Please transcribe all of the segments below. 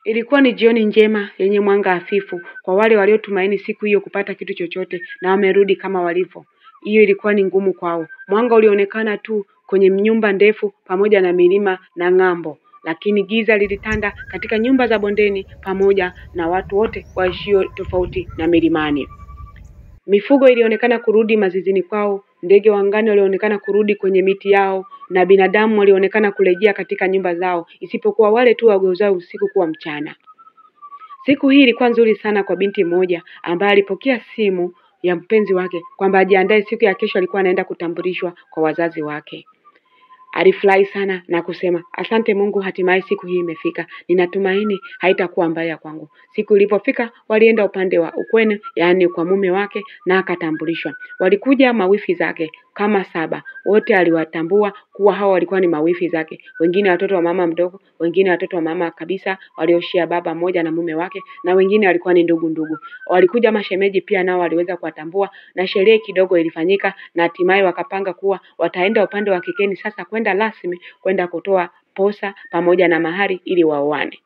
Ilikuwa ni jioni njema yenye mwanga hafifu kwa wale waliotumaini siku hiyo kupata kitu chochote na wamerudi kama walivyo. Hiyo ilikuwa ni ngumu kwao. Mwanga ulionekana tu kwenye nyumba ndefu pamoja na milima na ng'ambo, lakini giza lilitanda katika nyumba za bondeni pamoja na watu wote waishio tofauti na milimani. Mifugo ilionekana kurudi mazizini kwao, ndege wa angani walionekana kurudi kwenye miti yao, na binadamu walionekana kurejea katika nyumba zao, isipokuwa wale tu wageuzao usiku kuwa mchana. Siku hii ilikuwa nzuri sana kwa binti mmoja ambaye alipokea simu ya mpenzi wake kwamba ajiandae, siku ya kesho alikuwa anaenda kutambulishwa kwa wazazi wake. Alifurahi sana na kusema, asante Mungu, hatimaye siku hii imefika. Ninatumaini haitakuwa mbaya kwangu. Siku ilipofika, walienda upande wa ukweni, yaani kwa mume wake, na akatambulishwa. Walikuja mawifi zake kama 7. Wote aliwatambua kuwa hao walikuwa ni mawifi zake. Wengine watoto wa mama mdogo, wengine watoto wa mama kabisa walioshia baba mmoja na mume wake, na wengine walikuwa ni ndugu. Walikuja mashemeji pia, nao waliweza kuwatambua, na sherehe kidogo ilifanyika, na hatimaye wakapanga kuwa wataenda upande wa kikeni sasa kwenda rasmi kwenda kutoa posa pamoja na mahari ili waoane.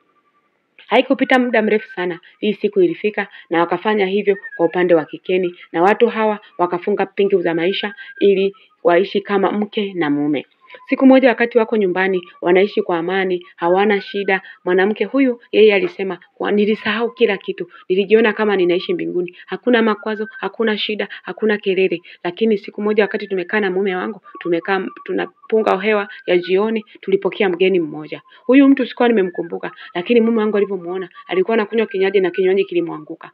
Haikupita muda mrefu sana, hii siku ilifika na wakafanya hivyo kwa upande wa kikeni, na watu hawa wakafunga pingu za maisha ili waishi kama mke na mume. Siku moja wakati wako nyumbani wanaishi kwa amani, hawana shida, mwanamke huyu yeye alisema, nilisahau kila kitu, nilijiona kama ninaishi mbinguni, hakuna makwazo, hakuna shida, hakuna kelele. Lakini siku moja wakati tumekaa na mume wangu, tumekaa tunapunga hewa ya jioni, tulipokea mgeni mmoja. Huyu mtu sikuwa nimemkumbuka, lakini mume wangu alivyomuona, alikuwa anakunywa kinywaji na kinywaji kilimwanguka.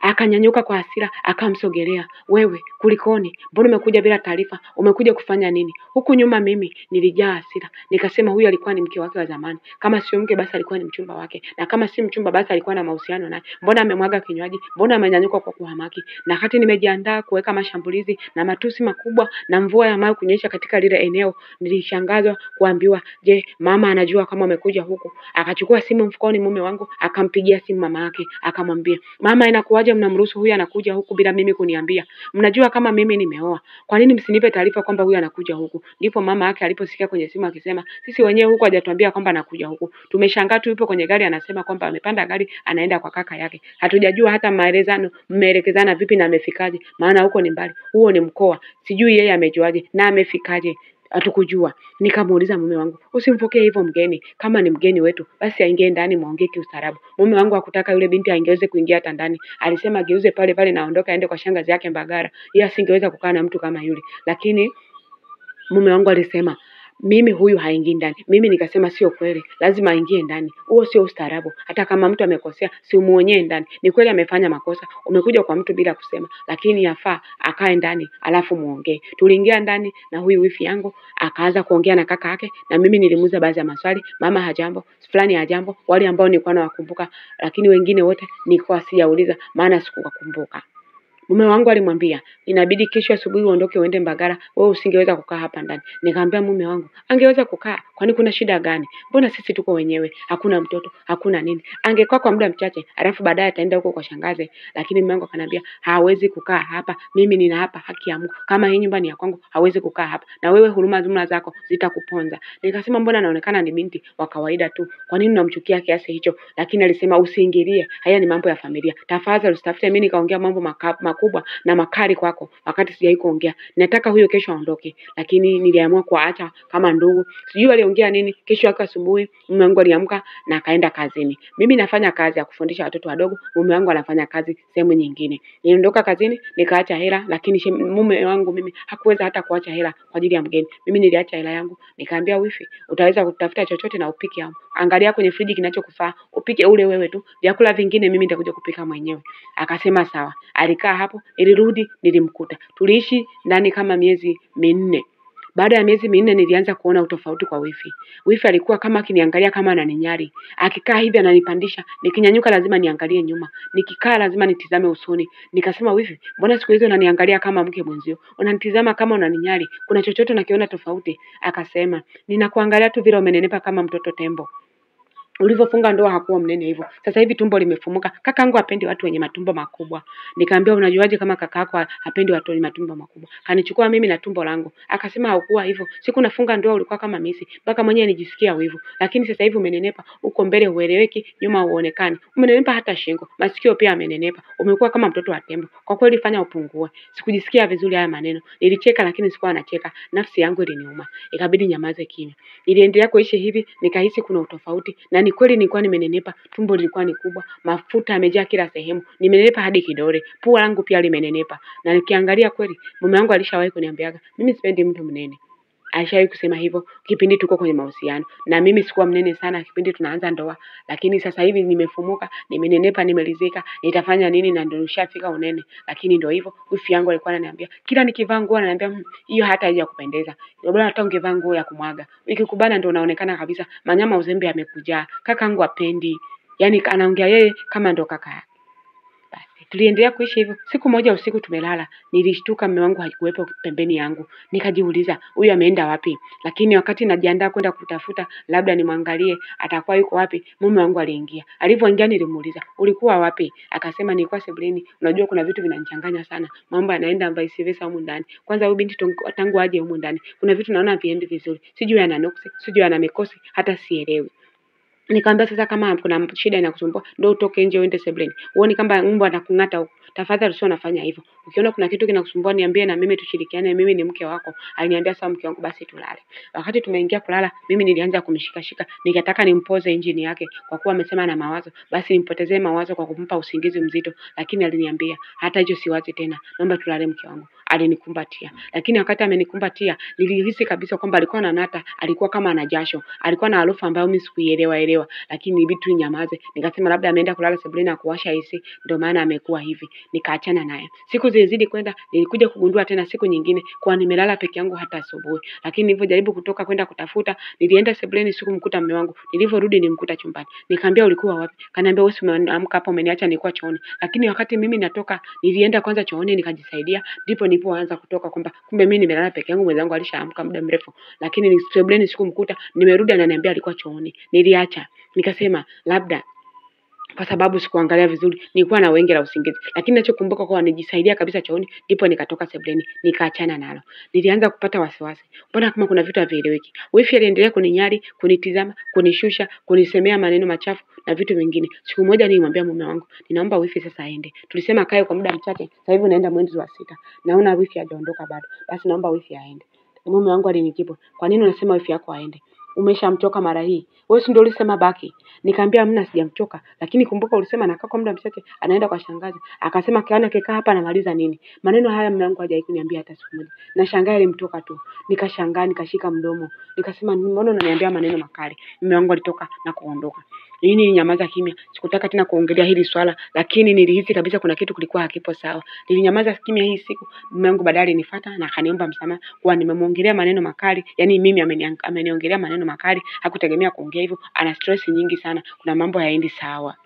Akanyanyuka kwa hasira, akamsogelea, wewe kulikoni? Mbona umekuja bila taarifa? Umekuja kufanya nini? Huku nyuma mimi nilijaa hasira, nikasema huyu alikuwa ni mke wake wa zamani, kama sio mke basi alikuwa ni mchumba wake, na kama si mchumba basi alikuwa na mahusiano naye. Mbona amemwaga kinywaji? Mbona amenyanyuka kwa kuhamaki? Na wakati nimejiandaa kuweka mashambulizi na matusi makubwa na mvua ya mawe kunyesha katika lile eneo, nilishangazwa kuambiwa, je, mama anajua kama umekuja huku? Akachukua simu mfukoni mume wangu, akampigia simu mama yake, akamwambia, mama, inakuwaje mnamruhusu huyu anakuja huku bila mimi kuniambia? Mnajua kama mimi nimeoa, kwa nini msinipe taarifa kwamba huyu anakuja huku? Ndipo mama yake aliposikia kwenye simu akisema, sisi wenyewe huku hajatuambia kwamba anakuja huku, tumeshangaa tu yupo kwenye gari anasema kwamba amepanda gari anaenda kwa kaka yake, hatujajua hata maelezano mmeelekezana vipi na amefikaje, maana huko ni mbali, huo ni mkoa, sijui yeye amejuaje na amefikaje, hatukujua. Nikamuuliza mume wangu, usimpokee hivyo mgeni, kama ni mgeni wetu basi aingie ndani muongee kiustaarabu. Mume wangu hakutaka yule binti aingeweze kuingia hata ndani, alisema ageuze pale pale na aondoke aende kwa shangazi yake Mbagara, yeye asingeweza kukaa na mtu kama yule. Lakini mume wangu alisema, mimi huyu haingii ndani. Mimi nikasema sio kweli, lazima aingie ndani, huo sio ustaarabu. Hata kama mtu amekosea si umuonyee ndani. Ni kweli amefanya makosa, umekuja kwa mtu bila kusema, lakini yafaa akae ndani alafu muongee. Tuliingia ndani na huyu wifi yangu akaanza kuongea na kaka yake, na mimi nilimuuliza baadhi ya maswali, mama hajambo, fulani hajambo, wale ambao nilikuwa nawakumbuka, lakini wengine wote nilikuwa sijauliza maana sikuwakumbuka. Mume wangu alimwambia, inabidi kesho asubuhi uondoke uende Mbagara, wewe usingeweza kukaa hapa ndani. Nikamwambia mume wangu, angeweza kukaa, kwani kuna shida gani? Mbona sisi tuko wenyewe, hakuna mtoto, hakuna nini. Angekaa kwa muda mchache, alafu baadaye ataenda huko kwa shangaze. Lakini mume wangu akaniambia, hawezi kukaa hapa, mimi nina hapa haki ya Mungu. Kama hii nyumba ni ya kwangu, hawezi kukaa hapa. Na wewe huruma jumla zako zitakuponza. Nikasema mbona anaonekana ni binti wa kawaida tu, kwa nini unamchukia kiasi hicho? Lakini alisema usiingilie, haya ni mambo ya familia. Tafadhali usitafute mimi nikaongea mambo makubwa na makali kwako wakati sijai kuongea. Nataka huyo kesho aondoke, lakini niliamua kuacha kama ndugu. Sijui aliongea nini. Kesho yake asubuhi mume wangu aliamka na akaenda kazini. Mimi nafanya kazi ya kufundisha watoto wadogo, mume wangu anafanya kazi sehemu nyingine. Niliondoka kazini nikaacha hela, lakini mume wangu mimi hakuweza hata kuacha hela kwa ajili ya mgeni. Mimi niliacha hela yangu, nikaambia wifi, utaweza kutafuta chochote na upike hapo. Angalia kwenye friji kinachokufaa, upike ule wewe tu. Vyakula vingine mimi nitakuja kupika mwenyewe. Akasema sawa. Alikaa hapo, nilirudi nilimkuta. Tuliishi ndani kama miezi 4. Baada ya miezi 4 nilianza kuona utofauti kwa wifi. Wifi alikuwa kama akiniangalia kama ananinyari. Akikaa hivi ananipandisha, nikinyanyuka lazima niangalie nyuma. Nikikaa lazima nitizame usoni. Nikasema wifi, mbona siku hizo unaniangalia kama mke mwenzio? Unanitizama kama unaninyari. Kuna chochote unakiona tofauti? Akasema, ninakuangalia tu vile umenenepa kama mtoto tembo. ulivyofunga ndoa hakuwa mnene hivyo. Sasa hivi tumbo limefumuka. Kakaangu hapendi watu wenye matumbo makubwa. Nikamwambia unajuaje kama kakaako hapendi watu wenye matumbo makubwa? Kanichukua mimi na tumbo langu. Akasema haukuwa hivyo. Siku nafunga ndoa ulikuwa kama misi. Mpaka mwenyewe nijisikia wivu. Lakini sasa hivi umenenepa. Uko mbele hueleweki, nyuma huonekani. Umenenepa hata shingo. Masikio pia amenenepa. Umekuwa kama mtoto wa tembo. Kwa kweli fanya upungue. Sikujisikia vizuri haya maneno. Nilicheka lakini sikuwa nacheka. Nafsi yangu iliniuma. Ikabidi nyamaze kimya. Iliendelea kuishi hivi, nikahisi kuna utofauti, na ni kweli nilikuwa nimenenepa, tumbo lilikuwa ni kubwa, mafuta yamejaa kila sehemu, nimenenepa hadi kidole, pua langu pia limenenepa. Na nikiangalia kweli, mume wangu alishawahi kuniambiaga, mimi sipendi mtu mnene. Alishawahi kusema hivyo kipindi tuko kwenye mahusiano, na mimi sikuwa mnene sana kipindi tunaanza ndoa, lakini sasa hivi nimefumuka, nimenenepa, nimelizika, nitafanya nini na ndio nishafika unene. Lakini ndio hivyo, wifi yangu alikuwa ananiambia, kila nikivaa nguo ananiambia hiyo hata haija kupendeza. Ndio bora hata ungevaa nguo ya kumwaga. Ikikubana ndio unaonekana kabisa manyama uzembe yamekujaa. Kakaangu apendi. Yaani anaongea yeye kama ndo kaka yake. Basi tuliendelea kuishi hivyo. Siku moja usiku tumelala, nilishtuka mume wangu hakuwepo pembeni yangu. Nikajiuliza, huyu ameenda wapi? Lakini wakati najiandaa kwenda kutafuta labda nimwangalie atakuwa yuko wapi, mume wangu aliingia. Alivyoingia nilimuuliza, ulikuwa wapi? Akasema nilikuwa sebuleni. Unajua kuna vitu vinanichanganya sana. Mambo yanaenda vice versa humu ndani. Kwanza huyu binti tangu aje humu ndani, kuna vitu naona viendi vizuri. Sijui ana nuksi, sijui ana mikosi, hata sielewi. Nikamwambia sasa kama kuna shida inakusumbua ndio utoke nje uende sebuleni. Uone kama mbwa anakung'ata huko. Tafadhali usio nafanya hivyo. Ukiona kuna kitu kinakusumbua niambie na mimi tushirikiane, mimi ni mke wako. Aliniambia sawa mke wangu, basi tulale. Wakati tumeingia kulala, mimi nilianza kumshika, nikataka nimpoze injini yake kwa kuwa amesema na mawazo. Basi nimpotezee mawazo kwa kumpa usingizi mzito, lakini aliniambia hata hicho siwazi tena. Naomba tulale mke wangu. Alinikumbatia. Lakini wakati amenikumbatia, nilihisi kabisa kwamba alikuwa ananata, alikuwa kama ana jasho. Alikuwa na harufu ambayo mimi sikuielewa, lakini vitu nyamaze. Nikasema labda ameenda kulala sebuleni na kuwasha AC, ndio maana amekuwa hivi. Nikaachana naye. Siku zilizidi kwenda, nilikuja kugundua tena siku nyingine kwa nimelala peke yangu hata asubuhi. Lakini nilipojaribu kutoka kwenda kutafuta, nilienda sebuleni sikumkuta mume wangu. Nilivyorudi nimkuta chumbani. Nikamwambia ulikuwa wapi? Kaniambia wewe umeamka hapo umeniacha nilikuwa chooni. Lakini wakati mimi natoka, nilienda kwanza chooni nikajisaidia, ndipo nilipoanza kutoka kwamba kumbe mimi nimelala peke yangu, mwenzangu alishaamka muda mrefu. Lakini sebuleni sikumkuta, nimerudi ananiambia alikuwa chooni. Niliacha. Nikasema labda kwa sababu sikuangalia vizuri, nilikuwa na wenge la usingizi. Lakini ninachokumbuka kwa nijisaidia kabisa chooni, ndipo nikatoka sebuleni, nikaachana nalo. Nilianza kupata wasiwasi. Mbona kama kuna vitu havieleweki? Wifi aliendelea kuninyari, kunitizama, kunishusha, kunisemea maneno machafu na vitu vingine. Siku moja nilimwambia mume wangu, ninaomba wifi sasa aende. Tulisema kae kwa muda mchache, sasa hivi unaenda mwezi wa 6. Naona wifi hajaondoka bado. Basi naomba wifi aende. Mume wangu alinijibu, kwa nini unasema wifi yako aende? Umeshamchoka mara hii. Wewe si ndio ulisema baki? Nikamwambia hamna, sijamchoka, lakini kumbuka ulisema anakaa kwa muda mchache anaenda kwa shangazi. Akasema kiana kekaa hapa anamaliza nini? Maneno haya mume wangu hajawahi kuniambia hata siku moja. Na shangaa ilimtoka tu. Nikashangaa, nikashika mdomo. Nikasema mbona unaniambia maneno makali? Mume wangu alitoka na kuondoka. Mimi nilinyamaza kimya. Sikutaka tena kuongelea hili swala, lakini nilihisi kabisa kuna kitu kulikuwa hakipo sawa. Nilinyamaza kimya hii siku. Mume wangu baadaye alinifuata na akaniomba msamaha kwa nimemuongelea maneno makali. Yaani mimi ameniongelea maneno makali, hakutegemea kuongea hivyo, ana stress nyingi sana, kuna mambo hayaendi sawa.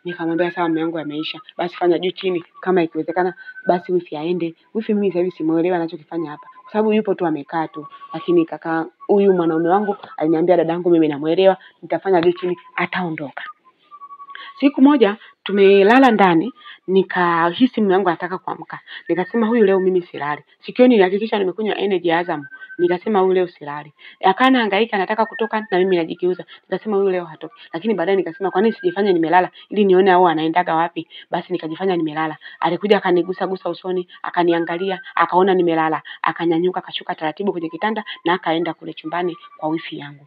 Nikamwambia sawa mume wangu ameisha. Basi fanya juu chini kama ikiwezekana basi wifi aende. Wifi mimi sasa hivi simuelewi anachokifanya hapa. Kwa sababu yupo tu amekaa tu. Lakini kaka huyu mwanaume wangu aliniambia dadangu mimi namuelewa, nitafanya juu chini ataondoka. Siku moja tumelala ndani, nikahisi mume wangu anataka kuamka. Nikasema huyu leo mimi silali. Sikioni nilihakikisha nimekunywa energy ya Azam. Nikasema huyu leo silali. Akana hangaika anataka kutoka na mimi najigeuza. Nikasema huyu leo hatoki. Lakini baadaye nikasema kwa nini sijifanye nimelala ili nione au anaendaga wapi? Basi nikajifanya nimelala. Alikuja akanigusa usoni, akaniangalia, akaona nimelala, akanyanyuka akashuka taratibu kwenye kitanda na akaenda kule chumbani kwa wifi yangu.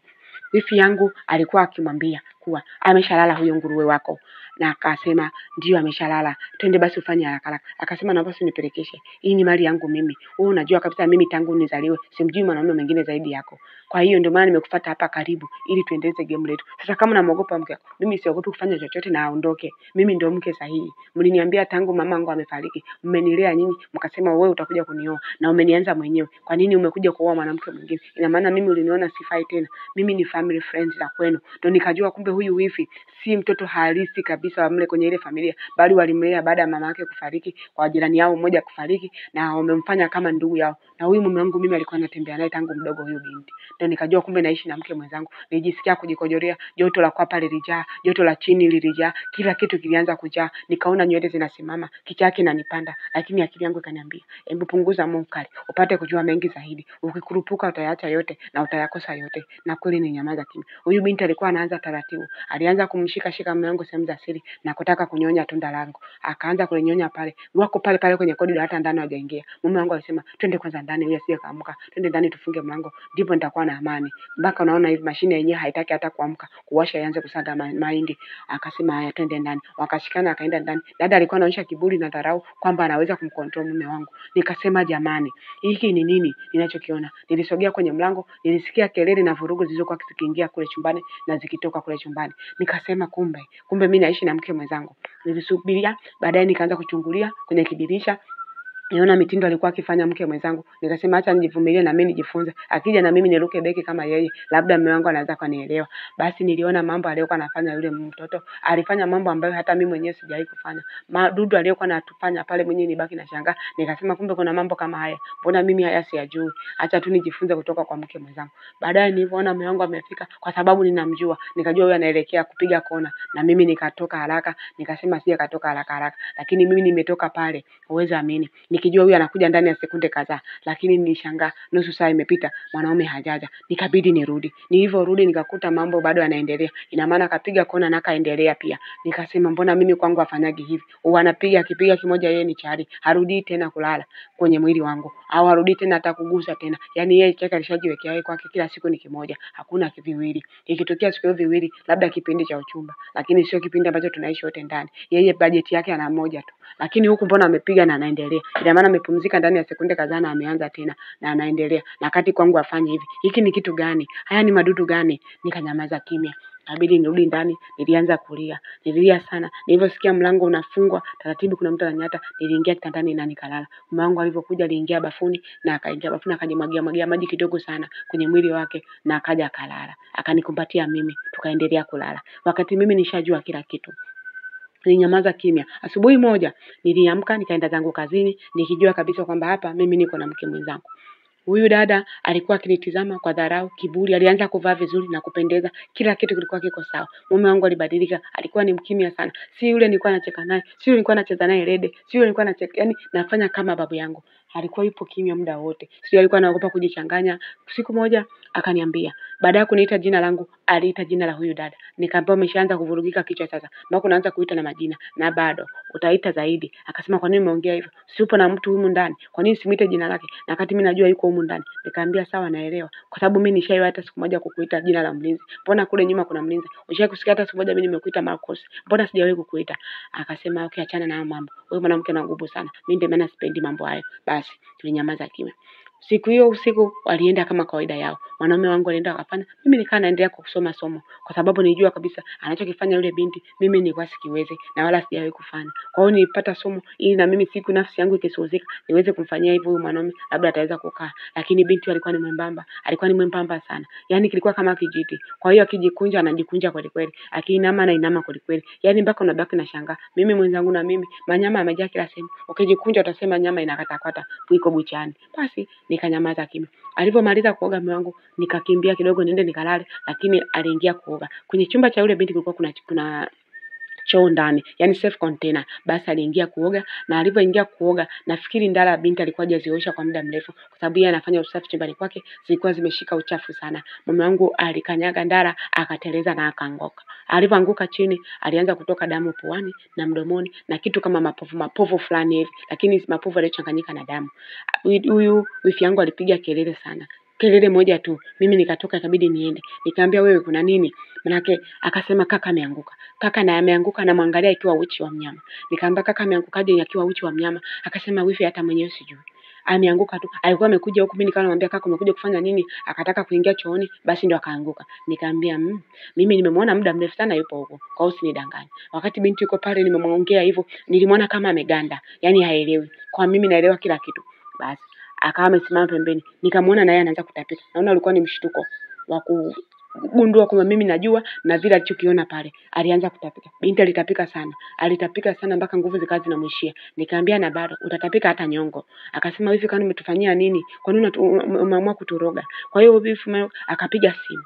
Wifi yangu alikuwa akimwambia kuwa ameshalala huyo nguruwe wako, na akasema ndio ameshalala, twende basi ufanye haraka. Akasema naomba usinipelekeshe, hii ni mali yangu mimi, wewe unajua kabisa mimi tangu nizaliwe simjui mwanaume mwingine zaidi yako, kwa hiyo ndio maana nimekufuata hapa karibu ili tuendeleze game letu. Sasa kama namuogopa mke wako, mimi siogopi kufanya chochote na aondoke, mimi ndio mke sahihi. Mliniambia tangu mamangu amefariki, mmenilea nyinyi, mkasema wewe utakuja kunioa na umenianza mwenyewe, kwa nini umekuja kuoa mwanamke mwingine? Ina maana mimi uliniona sifai tena, mimi ni family friend za kwenu. Ndio nikajua kumbe kumbe huyu wifi si mtoto halisi kabisa wa mle kwenye ile familia, bali walimlea baada ya mama yake kufariki, kwa jirani yao mmoja kufariki, na wamemfanya kama ndugu yao. Na huyu mume wangu mimi alikuwa anatembea naye tangu mdogo huyu binti. Ndio nikajua kumbe naishi na mke mwenzangu. Nijisikia kujikojorea, joto la kwapa lilijaa, joto la chini lilijaa, kila kitu kilianza kujaa. Nikaona nywele zinasimama, kichwa chake kinanipanda, lakini akili yangu ikaniambia, hebu punguza munkari, upate kujua mengi zaidi. Ukikurupuka utayaacha yote na utayakosa yote. Na kweli ni nyamaza kimya. Huyu binti alikuwa anaanza taratibu. Alianza kumshika mume wangu sehemu za siri na kutaka kunyonya tunda langu. Akaanza kulinyonya pale. Wako pale pale kwenye korido, hata ndani hawajaingia. Mume wangu alisema, "Twende kwanza ndani, huyu asije kaamka. Twende ndani tufunge mlango, ndipo nitakuwa na amani." Mpaka unaona hivi mashine yenyewe haitaki hata kuamka, kuwasha ianze kusaga mahindi. Akasema, "Haya, twende ndani." Wakashikana akaenda ndani. Dada alikuwa anaonyesha kiburi na dharau kwamba anaweza kumcontrol mume wangu. Nikasema, jamani, hiki ni nini ninachokiona? Nilisogea kwenye mlango, nilisikia kelele na vurugu zilizokuwa zikiingia kule chumbani na zikitoka kule chumbani. Nikasema kumbe mimi naishi na mke mwenzangu. Nilisubiria, baadaye nikaanza kuchungulia kwenye kidirisha. Niona mitindo alikuwa akifanya mke mwenzangu. Nikasema acha nijivumilie na mimi nijifunze. Akija na mimi niruke beki kama yeye, labda mume wangu anaweza kunielewa. Basi niliona mambo aliyokuwa anafanya yule mtoto. Alifanya mambo ambayo hata mimi mwenyewe sijawahi kufanya. Madudu aliyokuwa anatufanya pale, mwenyewe nibaki na shangaa. Nikasema kumbe kuna mambo kama haya. Mbona mimi haya siyajui? Acha tu nijifunze kutoka kwa mke mwenzangu. Baadaye nilipoona mume wangu amefika, kwa sababu ninamjua, nikajua huyu anaelekea kupiga kona, na mimi nikatoka haraka. Nikasema sije katoka haraka. Lakini mimi nimetoka pale, uweze amini, nikijua huyu anakuja ndani ya sekunde kadhaa, lakini nilishangaa nusu saa imepita, mwanaume hajaja. Nikabidi nirudi. Nilivyorudi nikakuta mambo bado yanaendelea. Ina maana akapiga kona na kaendelea pia. Nikasema mbona mimi kwangu afanyagi hivi? Huwa anapiga, akipiga kimoja yeye ni chali, harudi tena kulala kwenye mwili wangu, au harudi tena hata kugusa tena. Yaani yeye cheka alishajiwekea yeye kwake, kila siku ni kimoja, hakuna viwili. Ikitokea siku viwili, labda kipindi cha uchumba, lakini sio kipindi ambacho tunaishi wote ndani. Yeye bajeti yake ana moja tu. Lakini huku mbona amepiga na anaendelea? Ina maana amepumzika ndani ya sekunde kadhaa na ameanza tena na anaendelea. Na kati kwangu afanye hivi. Hiki ni kitu gani? Haya ni madudu gani? Nikanyamaza kimya. Inabidi nirudi ndani, nilianza kulia. Nililia sana. Nilivyosikia mlango unafungwa, taratibu kuna mtu ananyata, niliingia kitandani na nikalala. Mume wangu alivyokuja aliingia bafuni, na akaingia bafuni akajimwagia maji kidogo sana kwenye mwili wake, na akaja akalala. Akanikumbatia mimi, tukaendelea kulala. Wakati mimi nishajua kila kitu. Nilinyamaza kimya. Asubuhi moja niliamka nikaenda zangu kazini, nikijua kabisa kwamba hapa mimi niko na mke mwenzangu. Huyu dada alikuwa akinitizama kwa dharau, kiburi. Alianza kuvaa vizuri na kupendeza, kila kitu kilikuwa kiko sawa. Mume wangu alibadilika, alikuwa ni mkimya sana. Si yule nilikuwa nacheka naye, si yule nilikuwa nacheza naye rede, si yule nilikuwa nacheka, yani nafanya kama babu yangu. Alikuwa yupo kimya muda wote. Sio alikuwa anaogopa kujichanganya. Siku moja akaniambia, baada ya kuniita jina langu, aliita jina la huyu dada. Nikamwambia umeshaanza kuvurugika kichwa sasa. Mbona unaanza kuita na majina na bado utaita zaidi. Akasema kwa nini umeongea hivyo? Si upo na mtu humu ndani. Kwa nini simuite jina lake? Na wakati mimi najua yuko humu ndani. Nikamwambia sawa, naelewa. Kwa sababu mimi nishaiwa hata siku moja kukuita jina la mlinzi. Mbona kule nyuma kuna mlinzi? Ushawahi kusikia hata siku moja mimi nimekuita Marcos? Mbona sijawahi kukuita? Akasema okay, achana na mambo. Wewe mwanamke na nguvu sana. Mimi ndio maana sipendi mambo hayo. Basi tulinyamaza kimya. Siku hiyo usiku walienda kama kawaida yao. Mwanaume wangu alienda akafanya, mimi nikaa naendelea kusoma somo, kwa sababu nilijua kabisa anachokifanya yule binti mimi nilikuwa sikiwezi na wala sijawahi kufanya. Kwa hiyo nilipata somo ili na mimi siku nafsi yangu ikisuzika niweze kumfanyia hivyo huyu mwanaume, labda ataweza kukaa. Lakini binti alikuwa ni mwembamba sana. Yaani kilikuwa kama kijiti. Kwa hiyo akijikunja anajikunja kweli kweli, akiinama na inama kweli kweli. Yaani mpaka unabaki na shangaa. Mimi mwenzangu na mimi, manyama yamejaa kila sehemu. Ukijikunja utasema nyama inakatakata iko buchani. Basi nikanyamaza kimya. Alipomaliza kuoga mume wangu, nikakimbia kidogo niende nikalale, lakini aliingia kuoga. Kwenye chumba cha yule binti kulikuwa kuna choo ndani, yani safe container. Basi aliingia kuoga, na alipoingia kuoga nafikiri ndala binti alikuwa hajaziosha kwa muda mrefu, kwa sababu yeye anafanya usafi chumbani kwake, zilikuwa zimeshika uchafu sana. Mume wangu alikanyaga ndala, akateleza na akaanguka. Alipoanguka chini, alianza kutoka damu puani na mdomoni na kitu kama mapovu fulani hivi, lakini mapovu yaliyochanganyika na damu. Huyu wifi yangu alipiga kelele sana. Kelele moja tu. Mimi nikatoka, ikabidi niende. Nikamwambia wewe kuna nini? Manake akasema kaka ameanguka. Kaka na ameanguka na mwangalia ikiwa uchi wa mnyama. Nikamwambia kaka ameangukaje akiwa uchi wa mnyama? Akasema wifi hata mwenyewe sijui. Ameanguka tu. Alikuwa amekuja huku, mimi nikawa namwambia kaka umekuja kufanya nini? Akataka kuingia chooni, basi ndio akaanguka. Nikamwambia mimi nimemwona muda mrefu sana yupo huko. Kwa hiyo usinidanganye. Wakati binti yuko pale nimemwongea hivyo, nilimwona kama ameganda. Yaani haelewi. Kwa mimi naelewa kila kitu. Basi akawa amesimama pembeni. Nikamwona na yeye anaanza kutapika. Naona ulikuwa ni mshtuko wa gundua kwamba mimi najua na vile alichokiona pale. Alianza kutapika. Binti alitapika sana. Alitapika sana mpaka nguvu zikawa zinamwishia. Nikamwambia na bado utatapika hata nyongo. Akasema hivi kwani umetufanyia nini? Kwa nini umeamua kuturoga? Kwa hiyo wifi akapiga simu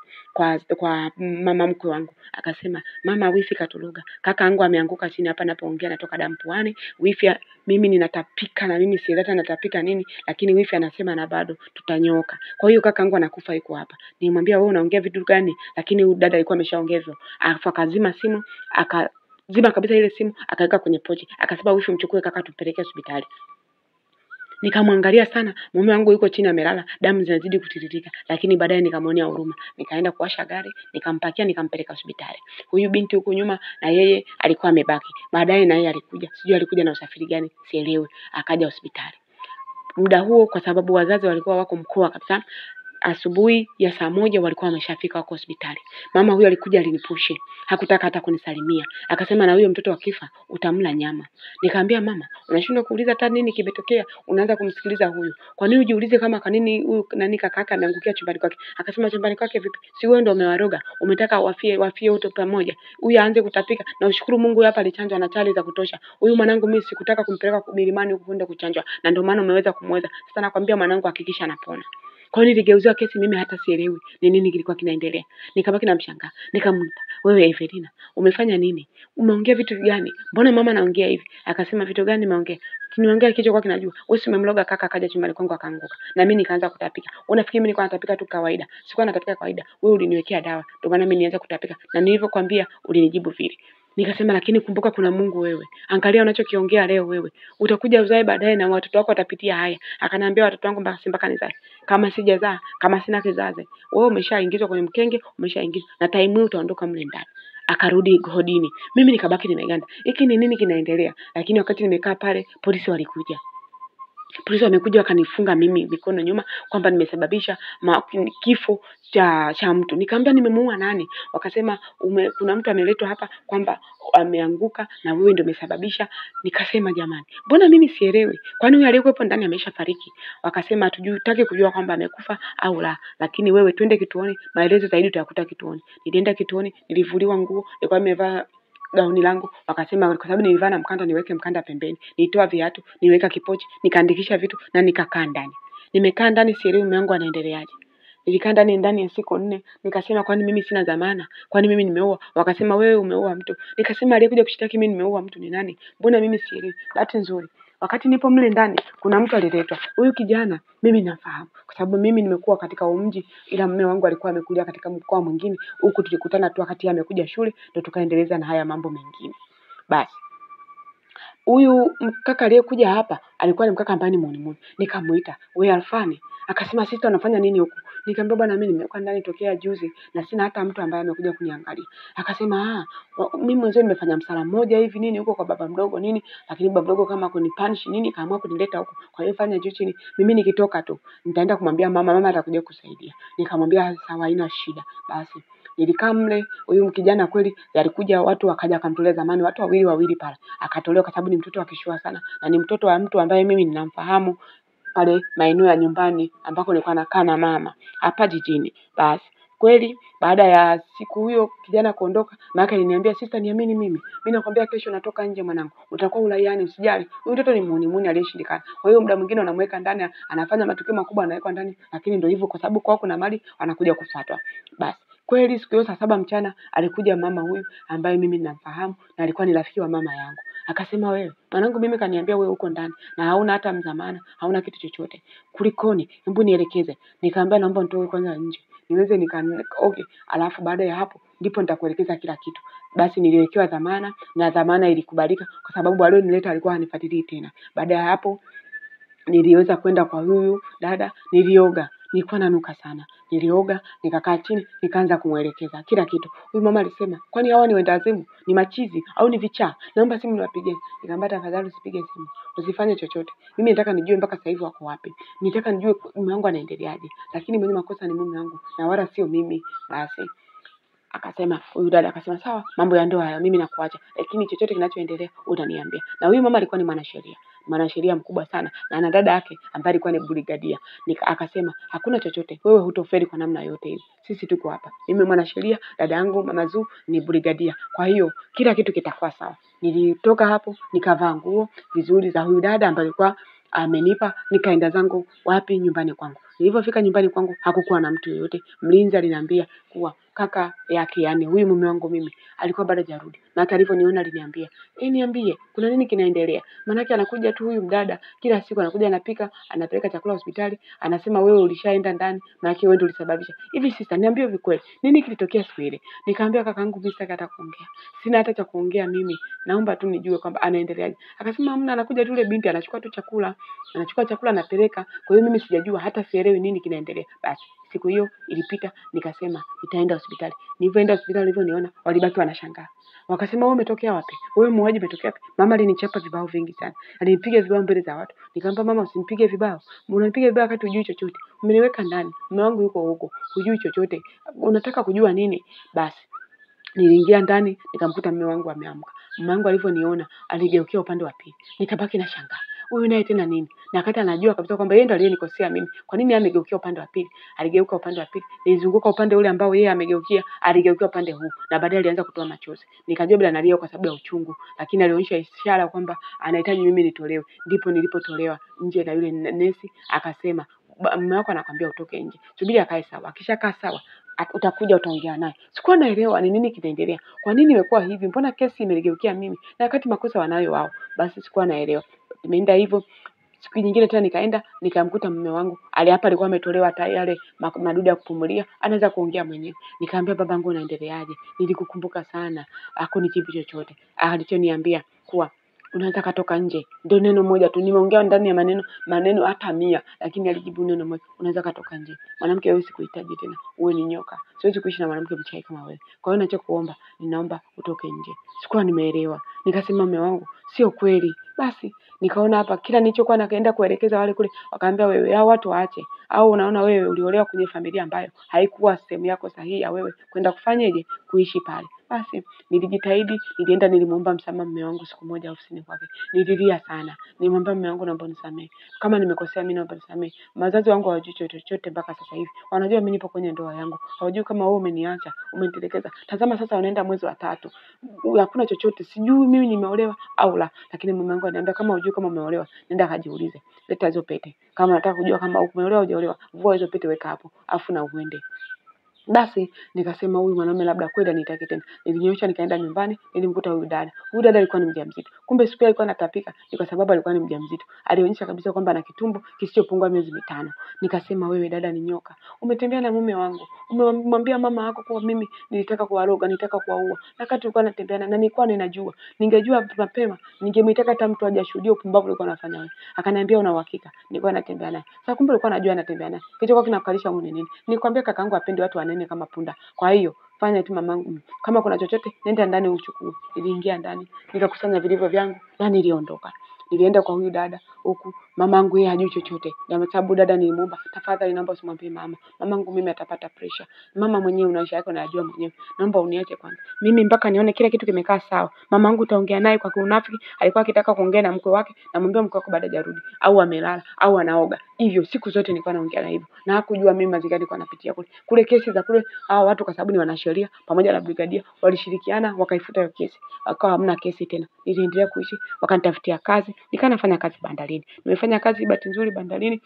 kwa mama mkwe wangu. Akasema mama, wifi katuroga. Kaka yangu ameanguka chini hapa napoongea, natoka damu puani. Wifi mimi ninatapika na mimi sieleta natapika nini, lakini wifi anasema na bado tutanyoka. Kwa hiyo kaka yangu anakufa yuko hapa. Nimwambia wewe unaongea vitu gani? Lakini huyu dada alikuwa ameshaongea hivyo. Akazima simu, akazima kabisa ile simu, akaweka kwenye pochi. Akasema wifi mchukue kaka tupeleke hospitali. Nikamwangalia sana, mume wangu yuko chini amelala, damu zinazidi kutiririka, lakini baadaye nikamwonea huruma. Nikaenda kuwasha gari, nikampakia, nikampeleka hospitali. Huyu binti huko nyuma na yeye alikuwa amebaki. Baadaye na yeye alikuja. Sijui alikuja na usafiri gani, sielewi. Akaja hospitali. Muda huo kwa sababu wazazi walikuwa wako mkoa kabisa, asubuhi ya saa 1 walikuwa wameshafika wako hospitali. Mama huyo alikuja alinipushi. Hakutaka hata kunisalimia. Akasema na huyo mtoto akifa utamla nyama. Nikamwambia mama, unashindwa kuuliza hata nini kimetokea, unaanza kumsikiliza huyu. Kwa nini ujiulize kama kwa nini huyu nani kaka yake ameangukia chumbani kwake? Akasema chumbani kwake vipi? Si wewe ndio umewaroga. Umetaka wafie wote pamoja. Huyu aanze kutapika na ushukuru Mungu hapa alichanjwa na chali za kutosha. Huyu mwanangu mimi sikutaka kumpeleka milimani huko kwenda kuchanjwa na ndio maana umeweza kumweza. Sasa nakwambia mwanangu hakikisha anapona. Kwa hiyo niligeuziwa kesi, mimi hata sielewi ni nini kilikuwa kinaendelea. Nikabaki na mshanga. Nikamuita, wewe Evelina, umefanya nini? Umeongea vitu gani? Mbona mama anaongea hivi? Akasema vitu gani nimeongea? Nimeongea kicho kwa kinajua. Wewe si umemloga kaka akaja chumbani kwangu akaanguka. Na mimi nikaanza kutapika. Unafikiri mimi nilikuwa natapika tu kawaida? Sikuwa natapika kawaida. Wewe uliniwekea dawa. Ndio maana mimi nianza kutapika. Na nilivyokuambia ulinijibu vile. Nikasema lakini kumbuka kuna Mungu wewe. Angalia unachokiongea leo wewe. Utakuja uzae baadaye na watoto wako watapitia haya. Akaniambia watoto wangu mpaka nizae. Kama sijazaa, kama sina kizazi, wewe umeshaingizwa kwenye mkenge, umeshaingizwa na time hiyo utaondoka mle ndani. Akarudi hodini. Mimi nikabaki nimeganda. Hiki ni nini kinaendelea? Lakini wakati nimekaa pale, polisi walikuja. Polisi wamekuja wakanifunga mimi mikono nyuma kwamba nimesababisha kifo cha mtu. Nikamwambia nimemuua nani? Wakasema kuna mtu ameletwa hapa kwamba ameanguka na wewe ndio umesababisha. Nikasema jamani, mbona mimi sielewi? Kwani huyu aliyekuwepo ndani ameshafariki? Wakasema hatujui kujua kwamba amekufa au la, lakini wewe twende kituoni, maelezo zaidi utayakuta kituoni. Nilienda kituoni, nilivuliwa nguo, nilikuwa nimevaa gauni langu. Wakasema kwa sababu nilivaa na mkanda niweke mkanda pembeni. Nitoa viatu, niweka kipochi, nikaandikisha vitu na nikakaa ndani. Nimekaa ndani sielewi mume wangu anaendeleaje. Nilikaa ndani ya siku 4, nikasema kwani mimi sina dhamana? Kwani mimi nimeua? Wakasema wewe umeua mtu. Nikasema aliyekuja kushtaki mimi nimeua mtu ni nani? Mbona mimi sielewi? Bahati nzuri wakati nipo mle ndani kuna mtu aliletwa. Huyu kijana mimi nafahamu kwa sababu mimi nimekuwa katika mji, ila mume wangu alikuwa amekuja katika mkoa mwingine. Huku tulikutana tu wakati amekuja shule ndio tukaendeleza na haya mambo mengine. Basi huyu mkaka aliyekuja hapa alikuwa ni mkaka ambaye ni muone. Nikamuita, "Wewe Alfani." Akasema sister unafanya nini huku? Nikamwambia bwana mimi nimekuwa ndani tokea juzi na sina hata mtu ambaye amekuja kuniangalia. Akasema mimi mwenyewe nimefanya msala mmoja hivi nini huko kwa baba mdogo nini, lakini baba mdogo kama kunipunish nini kaamua kunileta huko. Kwa hiyo fanya juu chini. Mimi nikitoka tu nitaenda kumwambia mama atakuja kusaidia. Nikamwambia sawa haina shida. Basi nilikaa mle, huyu kijana kweli alikuja watu wakaja akamtolea zamani watu wawili pale. Akatolewa kwa sababu ni mtoto wa kishua sana na ni mtoto wa mtu ambaye mimi ninamfahamu pale maeneo ya nyumbani ambako nilikuwa nakaa na mama hapa jijini. Basi kweli baada ya siku huyo kijana kuondoka, maana aliniambia sister niamini mimi nakwambia kesho natoka nje mwanangu. Utakuwa ulaiani usijali. Huyu mtoto ni muuni aliyeshindikana. Kwa hiyo muda mwingine unamweka ndani anafanya matukio makubwa anawekwa ndani, lakini ndio hivyo kwa sababu kwao kuna mali wanakuja kufuatwa. Basi kweli siku hiyo saa 7 mchana alikuja mama huyu ambaye mimi ninamfahamu na alikuwa ni rafiki wa mama yangu. Akasema wewe, mwanangu mimi kaniambia wewe uko ndani na hauna hata mzamana, hauna kitu chochote. Kulikoni? Hebu nielekeze. Nikamwambia naomba nitoe kwanza nje. Niweze okay, alafu baada ya hapo ndipo nitakuelekeza kila kitu. Basi niliwekewa dhamana na dhamana ilikubalika kwa sababu alionileta alikuwa hanifuatilii tena. Baada ya hapo niliweza kwenda kwa huyu dada, nilioga. Nilikuwa nanuka sana. Nilioga, nikakaa chini, nikaanza kumuelekeza kila kitu. Huyu mama alisema, "Kwani hawa ni wendawazimu? Ni machizi au ni vichaa? Naomba simu niwapigie." Nikamwambia tafadhali usipige simu. Usifanye chochote. Mimi nataka nijue mpaka sasa hivi wako wapi. Nataka nijue mume wangu anaendeleaje. Lakini mwenye makosa ni mume wangu na wala sio mimi. Basi akasema huyu dada akasema sawa, mambo ya ndoa haya mimi nakuacha, lakini chochote kinachoendelea utaniambia. Na huyu mama alikuwa ni mwanasheria mwanasheria mkubwa sana na ana dada yake ambaye alikuwa ni brigadia. Akasema hakuna chochote, wewe hutofeli kwa namna yote hiyo. Sisi tuko hapa. Mimi mwanasheria, dada yangu Mama Zuu ni brigadia. Kwa hiyo kila kitu kitakuwa sawa. Nilitoka hapo nikavaa nguo vizuri za huyu dada ambaye alikuwa amenipa, nikaenda zangu wapi? Nyumbani kwangu. Nilipofika nyumbani kwangu hakukuwa na mtu yoyote. Mlinzi aliniambia kuwa kaka yake, yani huyu mume wangu mimi, alikuwa bado hajarudi. Na hata alivyoniona aliniambia, niambie kuna nini kinaendelea? Maana anakuja tu huyu mdada kila siku, anakuja anapika, anapeleka chakula hospitali, anasema wewe ulishaenda ndani na yake wewe ndio ulisababisha. Hivi sister, niambie vikweli. Nini kilitokea siku ile? Nikamwambia kakaangu mimi sitaki hata kuongea. Sina hata cha kuongea mimi. Naomba tu nijue kwamba anaendeleaje. Akasema hamna, anakuja tu yule binti anachukua tu chakula, anachukua chakula anapeleka. Kwa hiyo mimi sijajua, hata sielewi nini kinaendelea. Basi siku hiyo ilipita, nikasema nitaenda hospitali. Nilipoenda hospitali walivyoniona walibaki wanashangaa. Wakasema wewe umetokea wapi? Wewe muuaji umetokea wapi? Mama alinichapa vibao vingi sana. Alinipiga vibao mbele za watu. Nikamwambia mama usinipige vibao. Unanipiga vibao wakati hujui chochote. Umeniweka ndani. Mume wangu yuko huko. Hujui chochote. Unataka kujua nini? Basi niliingia ndani nikamkuta mume wangu ameamka. Mume wangu alivyoniona aligeukia upande wa pili. Nikabaki na shangaa. Huyu naye tena nini? Na wakati anajua kabisa kwamba yeye ndo aliyenikosea mimi. Kwa nini amegeukia upande wa pili? Aligeuka upande wa pili. Nilizunguka upande ule ambao yeye amegeukia, aligeukia upande huu. Na baadaye alianza kutoa machozi. Nikajua bila analia kwa sababu ya uchungu, lakini alionyesha ishara kwamba anahitaji mimi nitolewe. Ndipo nilipotolewa nje na yule nesi akasema, mume wako anakuambia utoke nje. Subiri akae sawa. Akishakaa sawa, utakuja utaongea naye. Sikuwa naelewa ni nini kinaendelea. Kwa nini imekuwa hivi? Mbona kesi imeligeukia mimi? Na wakati makosa wanayo wao. Basi sikuwa naelewa. Imeenda hivyo. Siku nyingine tena nikaenda nikamkuta mume wangu. Hapa alikuwa ametolewa yale madudu ya kupumulia, anaweza kuongea mwenyewe. Nikamwambia babangu unaendeleaje? Nilikukumbuka sana. Hakunijibu chochote. Alichoniambia kuwa unaweza katoka nje. Ndio neno moja tu. Nimeongea ndani ya maneno hata 100, lakini alijibu neno moja. Unaweza katoka nje. Mwanamke wewe sikuhitaji tena. Uwe ni nyoka. Siwezi kuishi na mwanamke mchawi kama wewe. Kwa hiyo ninachokuomba, ninaomba utoke nje. Sikuwa nimeelewa. Nikasema mume wangu, sio kweli. Basi nikaona hapa kila nilichokuwa nakaenda kuelekeza wale kule, wakaambia wewe hao watu waache. Au unaona wewe uliolewa kwenye familia ambayo haikuwa sehemu yako sahihi ya wewe kwenda kufanyaje kuishi pale. Basi nilijitahidi, nilienda nilimuomba msamaha mume wangu siku moja ofisini kwake. Nililia sana. Nilimwambia mume wangu naomba unisamehe. Kama nimekosea mimi naomba unisamehe. Wazazi wangu hawajui chochote mpaka sasa hivi. Wanajua mimi nipo kwenye ndoa yangu. Hawajui kama wewe umeniacha, umenitelekeza. Tazama sasa unaenda mwezi wa 3. Hakuna chochote. Sijui mimi nimeolewa au la. Lakini mume wangu ananiambia kama hujui kama umeolewa, nenda kajiulize. Leta hizo pete. Kama unataka kujua kama umeolewa au hujaolewa, vua hizo pete weka hapo, afu na uende. Basi nikasema huyu mwanaume labda kwenda nitaki tena. Nilinyosha nikaenda nyumbani, nilimkuta huyu dada. Huyu dada alikuwa ni mjamzito. Kumbe siku alikuwa anatapika ni kwa sababu alikuwa ni mjamzito. Alionyesha kabisa kwamba ana kitumbo kisichopungua miezi 5. Nikasema wewe dada ni nyoka. Umetembea na mume wangu. Umemwambia mama yako kwa mimi nilitaka kuwaroga, nilitaka kuwaua. Na kati ulikuwa unatembea na nilikuwa ninajua. Ningejua mapema, ningemwitaka hata mtu aje ashuhudie upumbavu ulikuwa unafanya wewe. Akaniambia una uhakika nilikuwa natembea naye. Sasa kumbe ulikuwa unajua anatembea naye. Kichoko kinakalisha muone nini? Nikwambia kakaangu apendi watu wanene kama punda. Kwa hiyo fanya tu mamangu, kama kuna chochote nenda ndani uchukue. Niliingia ndani, nikakusanya vilivyo vyangu na niliondoka. Nilienda kwa huyu dada huku, mamangu yeye hajui chochote. Na sababu dada nilimuomba, tafadhali naomba usimwambie mama. Mamangu mimi atapata pressure. Mama mwenyewe unaisha yako unajua mwenyewe. Naomba uniache kwanza. Mimi mpaka nione kila kitu kimekaa sawa. Mamangu utaongea naye kwa unafiki, alikuwa akitaka kuongea na mkwe wake, namwambia mkwe wako bado hajarudi au amelala au anaoga. Hivyo siku zote nilikuwa naongea na hivyo. Na hakujua mimi mazingira nilikuwa napitia kule. Kule kesi za kule hao watu kwa sababu ni wanasheria pamoja na brigadia walishirikiana wakaifuta hiyo kesi. Akawa hamna kesi tena. Niliendelea kuishi, wakanitafutia kazi, nikawa nafanya kazi bandarini. Nimefanya kazi bahati nzuri bandarini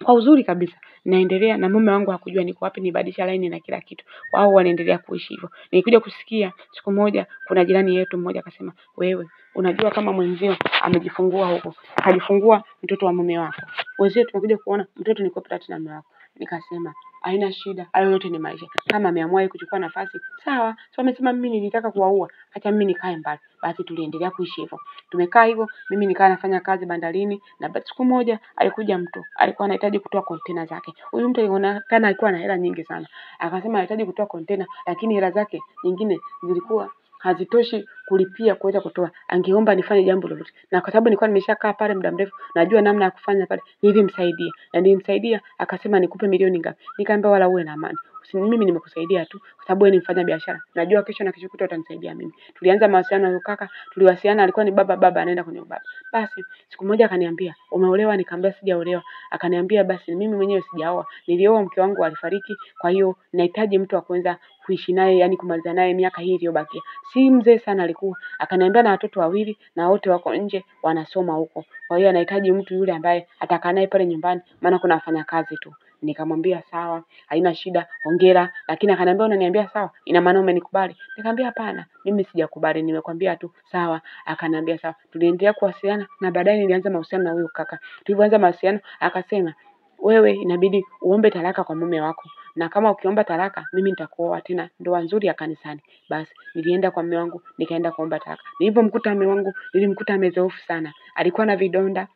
kwa uzuri kabisa. Naendelea na mume wangu hakujua niko wapi, nibadilisha line na kila kitu. Wao wanaendelea kuishi hivyo. Nilikuja kusikia siku moja kuna jirani yetu mmoja akasema, "Wewe unajua kama mwenzio amejifungua huko. Akajifungua mtoto wa mume wako. Wenzio tumekuja kuona mtoto ni copyright na mume wako." Nikasema, "Haina shida. Hayo yote ni maisha. Kama ameamua kuchukua nafasi, sawa." So amesema mimi nilitaka kuwaua. Acha mimi nikae mbali. Basi tuliendelea kuishi hivyo. Tumekaa hivyo, mimi nikawa nafanya kazi bandarini na siku moja alikuja mtu, alikuwa anahitaji kutoa container zake. Huyu mtu alionekana alikuwa na hela nyingi sana. Akasema anahitaji kutoa container lakini hela zake nyingine zilikuwa hazitoshi kulipia kuweza kutoa, angeomba nifanye jambo lolote. Na kwa sababu nilikuwa nimeshakaa pale muda mrefu, najua namna ya kufanya pale, nilimsaidia. Na nilimsaidia akasema nikupe milioni ngapi. Nikamwambia wala uwe na amani. Mimi nimekusaidia tu kwa sababu wewe ni mfanya biashara. Najua kesho na kesho kutwa utanisaidia mimi. Tulianza mawasiliano na kaka, tuliwasiliana, alikuwa ni baba anaenda kwenye ubaba. Basi siku moja akaniambia, "Umeolewa?" Nikamwambia sijaolewa. Akaniambia basi mimi mwenyewe sijaoa. Nilioa, mke wangu alifariki, kwa hiyo nahitaji mtu wa kuanza kuishi naye, yani kumaliza naye miaka hii iliyobakia. Si mzee sana alikuwa. Akaniambia na watoto wawili na wote wako nje wanasoma huko. Kwa hiyo anahitaji mtu yule ambaye atakaa naye pale nyumbani, maana kuna wafanya kazi tu. Nikamwambia sawa, haina shida, hongera. Lakini akaniambia unaniambia sawa, ina maana umenikubali? Nikamwambia hapana, mimi sijakubali, nimekwambia tu sawa. Akaniambia sawa. Tuliendelea kuwasiliana na baadaye nilianza mahusiano na huyo kaka. Tulipoanza mahusiano akasema, wewe inabidi uombe talaka kwa mume wako, na kama ukiomba talaka mimi nitakuoa tena ndoa nzuri ya kanisani. Basi nilienda kwa mume wangu, nikaenda kuomba talaka. Nilipomkuta mume wangu, nilimkuta amedhoofu sana, alikuwa na vidonda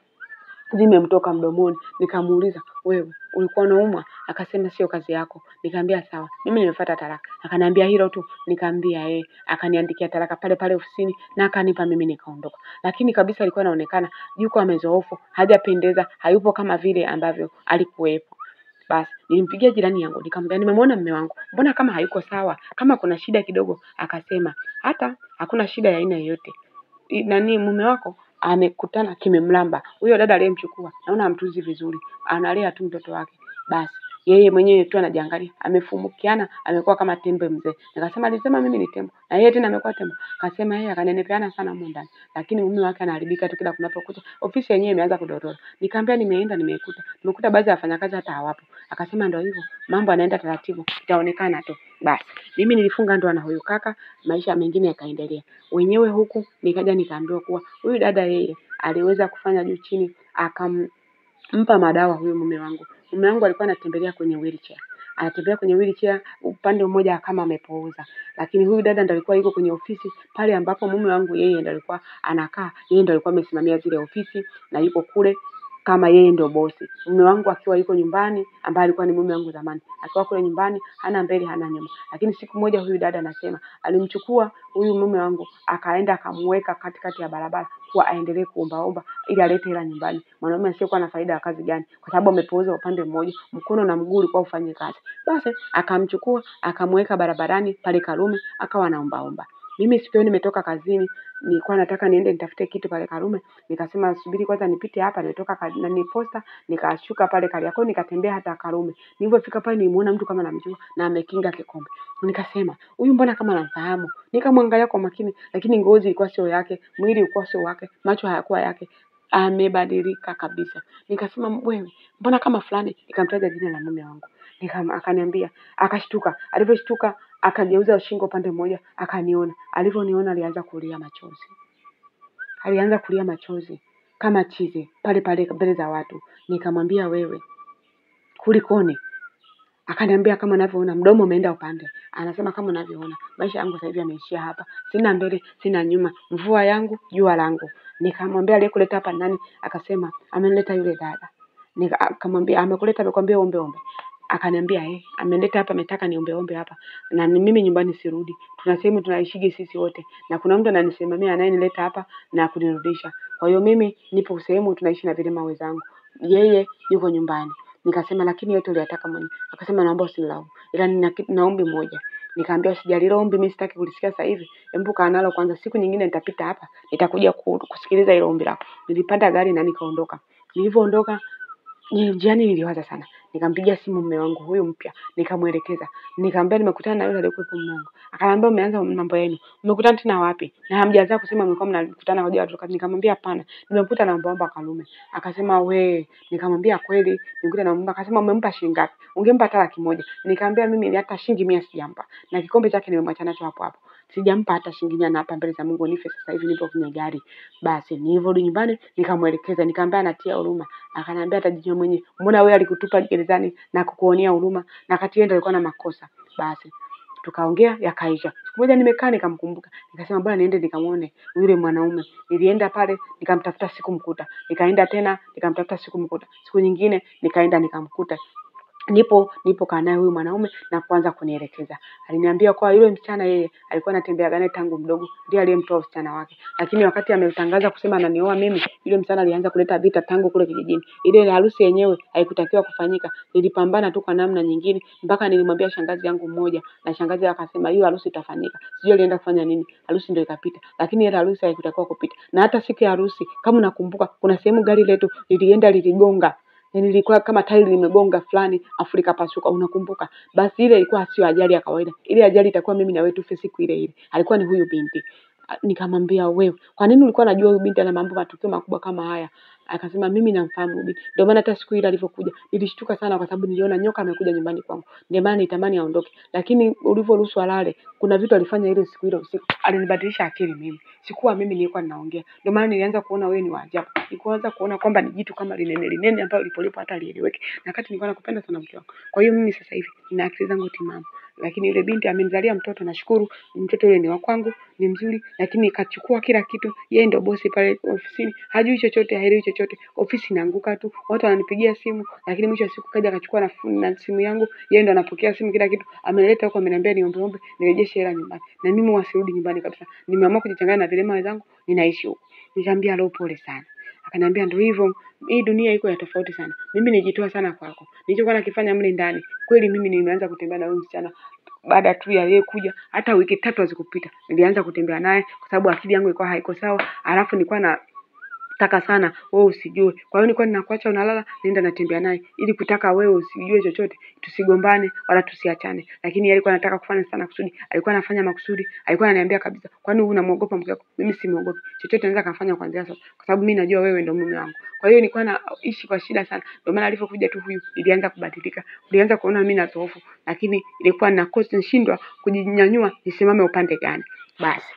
zimemtoka mdomoni. Nikamuuliza, wewe ulikuwa unaumwa? Akasema sio kazi yako. Nikamwambia sawa, mimi nimefuata talaka. Akaniambia hilo tu. Nikamwambia akaniandikia talaka pale pale ofisini na akanipa mimi, nikaondoka. Lakini kabisa alikuwa anaonekana yuko amezoofu, hajapendeza, hayupo kama vile ambavyo alikuwepo. Basi nilimpigia jirani yangu, nikamwambia nimemwona mume wangu, mbona kama hayuko sawa, kama kuna shida kidogo. Akasema hata hakuna shida ya aina yoyote. Nani mume wako amekutana kimemlamba. Huyo dada aliyemchukua naona amtunzi vizuri, analea tu mtoto wake. Basi yeye mwenyewe tu anajiangalia, amefumukiana, amekuwa kama tembe mzee. Nikasema alisema mimi ni tembo na yeye tena amekuwa tembo. Akasema yeye akanenepeana sana huko ndani, lakini mume wake anaharibika tu kila kunapokucha. Ofisi yenyewe imeanza kudorora. Nikamwambia nimeenda, nimekuta baadhi ya wafanyakazi hata hawapo. Akasema ndio hivyo, mambo yanaenda taratibu, itaonekana tu. Basi mimi nilifunga ndoa na huyo kaka, maisha mengine yakaendelea. Wenyewe huku nikaja nikaambiwa kuwa huyu dada yeye aliweza kufanya juu chini, akampa madawa huyo mume wangu. Mume wangu alikuwa anatembelea kwenye wheelchair. Anatembea kwenye wheelchair upande mmoja kama amepooza. Lakini huyu dada ndiye alikuwa yuko kwenye ofisi pale ambapo mume wangu yeye ndiye alikuwa anakaa. Yeye ndiye alikuwa amesimamia zile ofisi na yuko kule kama yeye ndio bosi. Mume wangu akiwa yuko nyumbani, ambaye alikuwa ni mume wangu zamani, akiwa kule nyumbani hana mbele hana nyuma. Lakini siku moja huyu dada anasema alimchukua huyu mume wangu akaenda akamweka katikati ya barabara kwa aendelee kuombaomba ili alete hela nyumbani. Mwanaume asiyekuwa na faida ya kazi gani, kwa sababu amepooza upande mmoja, mkono na mguu ulikuwa ufanye kazi. Basi akamchukua akamweka barabarani pale Karume, akawa anaombaomba. Mimi siku hiyo nimetoka kazini, nilikuwa nataka niende nitafute kitu pale Karume. Nikasema subiri kwanza nipite hapa, nilitoka na ni posta, nikashuka pale Kariakoo, nikatembea hata Karume. Nilipofika pale nimuona mtu kama namjua na amekinga kikombe. Nikasema huyu mbona kama namfahamu. Nikamwangalia kwa makini, lakini ngozi ilikuwa sio yake, mwili ulikuwa sio wake, macho hayakuwa yake, amebadilika kabisa. Nikasema wewe mbona kama fulani, nikamtaja jina la mume wangu. Akaniambia, akashtuka. Aliposhtuka akageuza shingo pande moja, akaniona. Alivyoniona alianza kulia machozi. Alianza kulia machozi kama chizi pale pale mbele za watu. Nikamwambia wewe, kulikoni? Akaniambia kama unavyoona mdomo umeenda upande. Anasema kama unavyoona maisha yangu sasa hivi yameishia hapa. Sina mbele, sina nyuma. Mvua yangu, jua langu. Nikamwambia aliyekuleta hapa nani? Akasema amenileta yule dada. Nikamwambia amekuleta amekwambia ombe. Akaniambia amenileta hapa ametaka niombe hapa. Na mimi nyumbani sirudi. Tunasema tunaishije sisi wote. Na kuna mtu ananisimamia anayenileta hapa na kunirudisha. Kwa hiyo mimi nipo sehemu tunaishi na vilema wenzangu. Yeye yuko nyumbani. Nikasema lakini yote uliyataka mwenyewe. Akasema naomba usinilaumu. Ila nina ombi moja. Nikamwambia usijali ombi mimi sitaki kulisikia sasa hivi. Hebu kaa nalo kwanza, siku nyingine nitapita hapa. Nitakuja kusikiliza ile ombi lako. Nilipanda gari na nikaondoka. Nilipoondoka njiani niliwaza sana. Nikampigia simu mume wangu huyu mpya, nikamuelekeza. Nikamwambia nimekutana na yule aliyekuwa mume wangu. Akaniambia umeanza mambo yenu. Umekutana tena wapi? Na hamjaanza kusema mlikuwa mnakutana hoja watu. Nikamwambia hapana. Nimekuta naomba Karume. Akasema nikamwambia kweli, nimekuta naomba. Akasema umempa shilingi ngapi? Ungempa hata 100,000. Nikamwambia mimi hata shilingi 100 sijampa. Na kikombe chake nimemwacha nacho hapo hapo. Sijampa hata shilingi 100 na hapa mbele za Mungu nife sasa hivi nipo kwenye gari. Basi nilivyorudi nyumbani nikamuelekeza, nikamwambia anatia huruma. Akaniambia atajijua mwenyewe. Mbona wewe alikutupa gerezani na kukuonea huruma na kati yeye ndio alikuwa na makosa. Basi tukaongea yakaisha. Siku moja nimekaa nikamkumbuka. Nikasema bwana niende nikamuone yule mwanaume. Nilienda pale nikamtafuta sikumkuta. Nikaenda tena nikamtafuta sikumkuta. Siku nyingine nikaenda nikamkuta. nipo kaa naye huyu mwanaume na kuanza kunielekeza. Aliniambia kwa yule msichana yeye alikuwa anatembea naye tangu mdogo, ndiye aliyemtoa msichana wake. Lakini wakati ametangaza kusema ananioa mimi, yule msichana alianza kuleta vita tangu kule kijijini. Ile harusi yenyewe haikutakiwa kufanyika. Nilipambana tu kwa namna nyingine mpaka nilimwambia shangazi yangu mmoja, na shangazi akasema hiyo harusi itafanyika. Sijui alienda kufanya nini. Harusi ndio ikapita. Lakini ile harusi haikutakiwa kupita. Na hata siku ya harusi kama unakumbuka kuna sehemu gari letu liligonga. Nilikuwa kama tairi limegonga fulani Afrika pasuka, unakumbuka? Basi ile ilikuwa sio ajali ya kawaida. Ile ajali itakuwa mimi na wewe tufe siku ile ile. Alikuwa ni huyu binti. Nikamwambia wewe, kwa nini ulikuwa unajua huyu binti ana mambo matukio makubwa kama haya? Akasema mimi namfahamu huyu binti. Ndio maana hata siku ile alivyokuja nilishtuka sana kwa sababu niliona nyoka amekuja nyumbani kwangu. Ndio maana nitamani aondoke. Lakini ulivyoruhusu alale, kuna vitu alifanya ile siku ile usiku. Alinibadilisha akili mimi. Sikuwa mimi nilikuwa ninaongea. Ndio maana nilianza kuona wewe ni wa ajabu. Nikaanza kuona kwamba ni jitu kama linene ambalo lipolipo hata lieleweke. Na wakati nilikuwa nakupenda sana mke wangu. Kwa hiyo mimi sasa hivi nina akili zangu timamu. Lakini yule binti amenizalia mtoto, nashukuru. Mtoto yule ni wa kwangu, ni mzuri, lakini kachukua kila kitu. Yeye ndio bosi pale ofisini. Hajui chochote, haelewi chochote. Ofisi inaanguka tu. Watu wananipigia simu, lakini mwisho wa siku kaja akachukua na simu yangu. Yeye ndio anapokea simu kila kitu. Ameleta huko ameniambia niombe nirejeshe hela nyumbani. Na mimi wasirudi nyumbani kabisa. Nimeamua kujichanganya na vilema wenzangu, ninaishi huko. Nikamwambia leo pole sana. Akaniambia ndio hivyo, hii dunia iko ya tofauti sana. Mimi nijitoa sana kwako. Nilichokuwa nakifanya mle ndani. Kweli mimi nimeanza kutembea na huyu msichana baada tu ya yeye kuja, hata wiki 3 hazikupita. Nilianza kutembea naye kwa sababu akili yangu ilikuwa haiko sawa. Alafu nilikuwa nataka sana wewe usijue. Kwa hiyo nilikuwa ninakuacha unalala, naenda natembea naye ili kutaka wewe usijue chochote, tusigombane wala tusiachane. Lakini yeye alikuwa anataka kufanya sana kusudi. Alikuwa anafanya makusudi. Alikuwa ananiambia kabisa, "Kwani unamuogopa mke wako?" Mimi simuogopi. Chochote anaweza kufanya kuanzia sasa kwa sababu mimi najua wewe ndio mume wangu. Kwa hiyo nilikuwa naishi kwa shida sana. Ndio maana alipokuja tu huyu nilianza kubadilika. Nilianza kuona mimi nadhoofu, lakini ilikuwa nashindwa kujinyanyua nisimame upande gani. Basi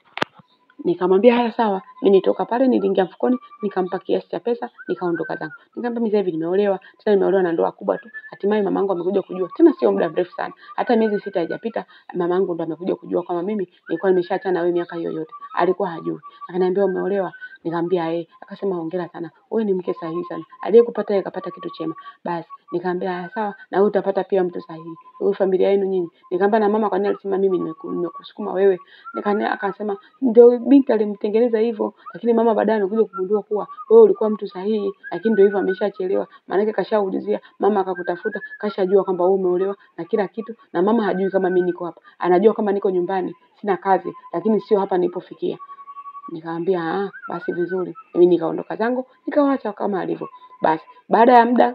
nikamwambia haya sawa, mimi nitoka pale niliingia mfukoni, nikampa kiasi cha pesa, nikaondoka zangu. Nikamwambia mimi hivi nimeolewa, tena nimeolewa na ndoa kubwa tu. Hatimaye mamangu amekuja kujua, tena sio muda mrefu sana. Hata miezi 6 haijapita, mamangu ndo amekuja kujua kama mimi nilikuwa nimeshaachana na wewe miaka hiyo yote. Alikuwa hajui. Akaniambia umeolewa? Nikamwambia akasema hongera sana. Wewe ni mke sahihi sana. Aliyekupata yeye kapata kitu chema. Basi nikamwambia sawa, na wewe utapata pia mtu sahihi. Wewe familia yenu nyinyi. Nikamwambia na mama kwa nini alisema mimi nimekusukuma wewe? Akasema ndio binti alimtengeneza hivyo, lakini mama baadaye amekuja kugundua kuwa wewe ulikuwa mtu sahihi, lakini ndio hivyo ameshachelewa. Maana yake kashaulizia, mama akakutafuta, kashajua kwamba wewe umeolewa na kila kitu, na mama hajui kama mimi niko hapa. Anajua kama niko nyumbani, sina kazi, lakini sio hapa nilipofikia. Nikamwambia basi vizuri. Mimi nikaondoka zangu, nikawaacha kama alivyo. Basi baada ya muda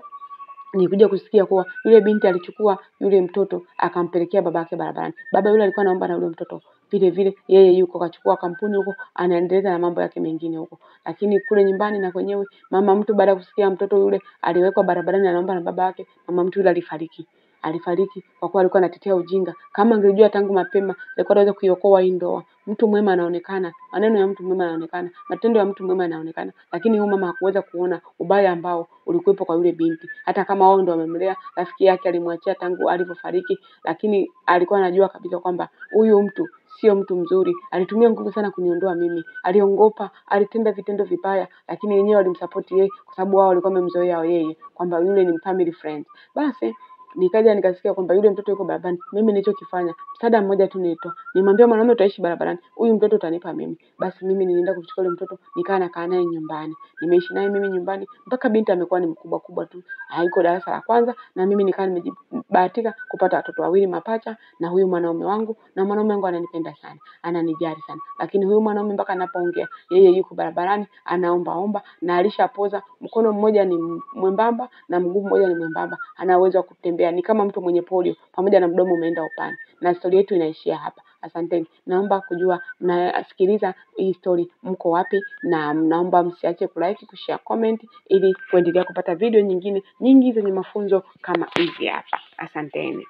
nilikuja kusikia kuwa yule binti alichukua yule mtoto akampelekea babake barabarani. Baba yule alikuwa anaomba na yule mtoto. Vile vile yeye yuko kachukua kampuni huko, anaendeleza na mambo yake mengine huko. Lakini kule nyumbani na kwenyewe mama mtu baada ya kusikia mtoto yule aliwekwa barabarani anaomba na babake, mama mtu yule alifariki. Alifariki kwa kuwa alikuwa anatetea ujinga. Kama angelijua tangu mapema, alikuwa anaweza kuiokoa hii ndoa. Mtu mwema anaonekana, maneno ya mtu mwema yanaonekana, matendo ya mtu mwema yanaonekana. Lakini huyu mama hakuweza kuona ubaya ambao ulikuwepo kwa yule binti. Hata kama wao ndio wamemlea, rafiki yake alimwachia tangu alivyofariki, lakini alikuwa anajua kabisa kwamba huyu mtu sio mtu mzuri. Alitumia nguvu sana kuniondoa mimi. Aliongopa, alitenda vitendo vibaya, lakini wenyewe walimsupport yeye kwa sababu wao walikuwa wamemzoea yeye kwamba yule ni family friend. Basi nikaja nikasikia kwamba yule mtoto yuko barabarani. Mimi nilichokifanya, msaada mmoja tu nilitoa. Nimwambia mwanaume utaishi barabarani, huyu mtoto utanipa mimi. Basi mimi nilienda kuchukua yule mtoto, nakaa naye nyumbani. Nimeishi naye mimi nyumbani mpaka binti amekuwa ni mkubwa kubwa tu. Haiko darasa la kwanza na mimi nikaa nimebahatika kupata watoto 2 mapacha na huyu mwanaume wangu, na mwanaume wangu ananipenda sana. Ananijali sana. Lakini huyu mwanaume mpaka anapoongea, yeye yuko barabarani, anaomba na alishapoza. Mkono mmoja ni mwembamba na mguu mmoja ni mwembamba. Ana uwezo wa kutembea ni kama mtu mwenye polio pamoja na mdomo umeenda upande. Na story yetu inaishia hapa. Asanteni. Naomba kujua mnasikiliza hii story mko wapi, na naomba msiache kulike, kushare, comment ili kuendelea kupata video nyingine nyingi zenye mafunzo kama hizi hapa. Asanteni.